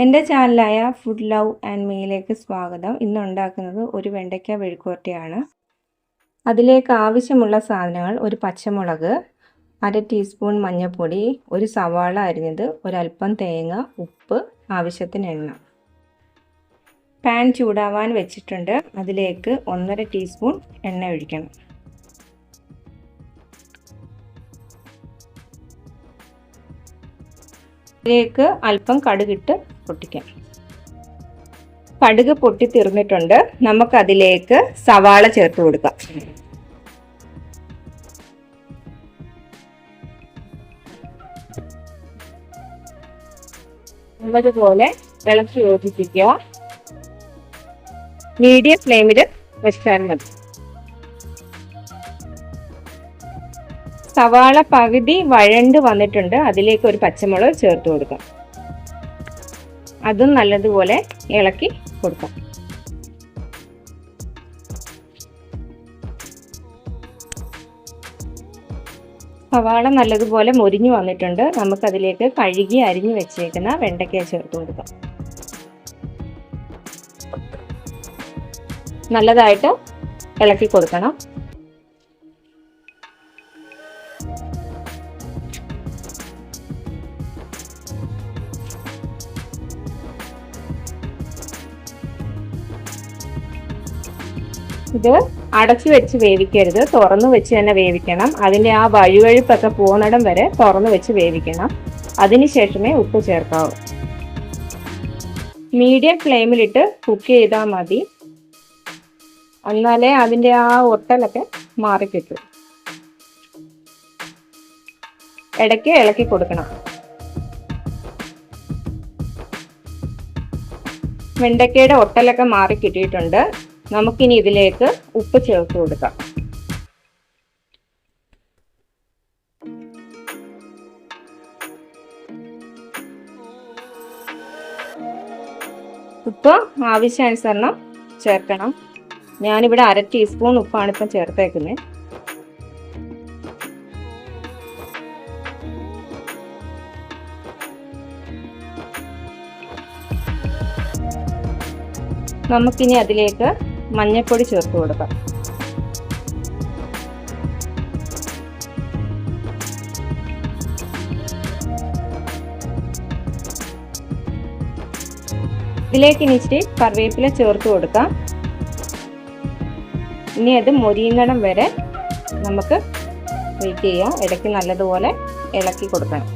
എൻ്റെ ചാനലായ food love and മീയിലേക്ക് സ്വാഗതം. ഇന്ന് ഉണ്ടാക്കുന്നത് ഒരു വെണ്ടയ്ക്ക മെഴുക്കുവരട്ടിയാണ്. അതിലേക്ക് ആവശ്യമുള്ള സാധനങ്ങൾ: ഒരു പച്ചമുളക്, 1/2 ടീസ്പൂൺ മഞ്ഞൾപ്പൊടി, ഒരു സവാള അരിഞ്ഞത്, ഒരൽപ്പം തേങ്ങ, ഉപ്പ്, ആവശ്യത്തിന് എണ്ണ. പാൻ ചൂടാവാൻ വെച്ചിട്ടുണ്ട്. അതിലേക്ക് 1/2 ടീസ്പൂൺ എണ്ണ ഒഴിക്കണം. ഇതിലേക്ക് അല്പം കടുകിട്ട് പൊട്ടിക്കാം. കടുക് പൊട്ടി തീർന്നിട്ടുണ്ട്. നമുക്കതിലേക്ക് സവാള ചേർത്ത് കൊടുക്കാം. നല്ലതുപോലെ ഇളക്കി യോജിപ്പിക്കുക. മീഡിയം ഫ്ലെയിമിൽ വെച്ചാൽ മതി. സവാള പകുതി വഴണ്ട് വന്നിട്ടുണ്ട്. അതിലേക്ക് ഒരു പച്ചമുളക് ചേർത്ത് കൊടുക്കാം. അതും നല്ലതുപോലെ ഇളക്കി കൊടുക്കാം. സവാള നല്ലതുപോലെ മൊരിഞ്ഞു വന്നിട്ടുണ്ട്. നമുക്കതിലേക്ക് കഴുകി അരിഞ്ഞു വെച്ചേക്കുന്ന വെണ്ടയ്ക്ക ചേർത്ത് കൊടുക്കാം. നല്ലതായിട്ട് ഇളക്കി കൊടുക്കണം. ഇത് അടച്ചു വെച്ച് വേവിക്കരുത്, തുറന്നു വെച്ച് തന്നെ വേവിക്കണം. അതിൻ്റെ ആ വഴുവഴുപ്പൊക്കെ പോകുന്നിടം വരെ തുറന്നു വെച്ച് വേവിക്കണം. അതിനുശേഷമേ ഉപ്പ് ചേർക്കാവൂ. മീഡിയം ഫ്ലെയിമിലിട്ട് കുക്ക് ചെയ്താൽ മതി. എന്നാലേ അതിൻ്റെ ആ ഒട്ടലൊക്കെ മാറിക്കിട്ടും. ഇടയ്ക്ക് ഇളക്കി കൊടുക്കണം. വെണ്ടയ്ക്കയുടെ ഒട്ടലൊക്കെ മാറി കിട്ടിയിട്ടുണ്ട്. നമുക്കിനി ഇതിലേക്ക് ഉപ്പ് ചേർത്ത് കൊടുക്കാം. ഉപ്പ് ആവശ്യാനുസരണം ചേർക്കണം. ഞാനിവിടെ 1/2 ടീസ്പൂൺ ഉപ്പാണ് ഇപ്പം ചേർത്തേക്കുന്നത്. നമുക്കിനി അതിലേക്ക് മഞ്ഞൾപ്പൊടി ചേർത്ത് കൊടുക്കാം. ഇതിലേക്ക് ഇനി ഇച്ചിരി കറിവേപ്പില ചേർത്ത് കൊടുക്കാം. ഇനി അത് മൊരിയുന്നിടം വരെ നമുക്ക് വെയിറ്റ് ചെയ്യാം. ഇടയ്ക്ക് നല്ലതുപോലെ ഇളക്കി കൊടുക്കണം.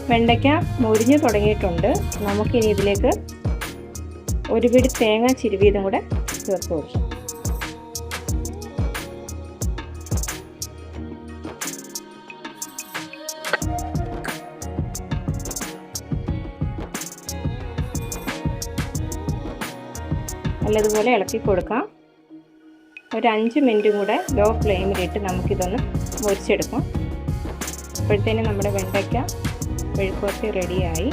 വെണ്ടയ്ക്ക മൊരിഞ്ഞു തുടങ്ങിയിട്ടുണ്ട്. നമുക്കിനി ഇതിലേക്ക് ഒരു പിടി തേങ്ങ ചിരുവിയതും കൂടെ ചേർത്ത് കൊടുക്കാം. നല്ലതുപോലെ ഇളക്കി കൊടുക്കാം. ഒരു 5 മിനിറ്റും കൂടെ ലോ ഫ്ലെയിമിലിട്ട് നമുക്കിതൊന്ന് മൊരിച്ചെടുക്കാം. അപ്പോഴത്തേനും നമ്മുടെ വെണ്ടയ്ക്ക മെഴുക്കുവരട്ടി റെഡിയായി.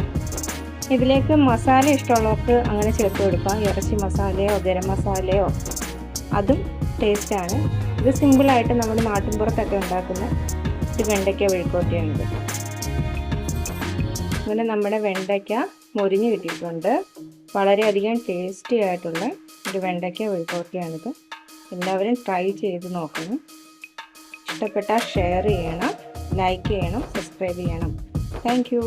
ഇതിലേക്ക് മസാല ഇഷ്ടമുള്ളവർക്ക് അങ്ങനെ ചേർത്ത് കൊടുക്കാം. ഇറച്ചി മസാലയോ ഗരം മസാലയോ അതും ടേസ്റ്റാണ്. ഇത് സിമ്പിളായിട്ട് നമ്മുടെ നാട്ടിൻപുറത്തൊക്കെ ഉണ്ടാക്കുന്ന ഒരു വെണ്ടയ്ക്ക മെഴുക്കുവരട്ടിയാണിത്. അങ്ങനെ നമ്മുടെ വെണ്ടയ്ക്ക മൊരിഞ്ഞ് കിട്ടിയിട്ടുണ്ട്. വളരെയധികം ടേസ്റ്റി ആയിട്ടുള്ള ഒരു വെണ്ടയ്ക്ക മെഴുക്കുവരട്ടിയാണിത്. എല്ലാവരും ട്രൈ ചെയ്ത് നോക്കണം. ഇഷ്ടപ്പെട്ടാൽ ഷെയർ ചെയ്യണം, ലൈക്ക് ചെയ്യണം, സബ്സ്ക്രൈബ് ചെയ്യണം. Thank you.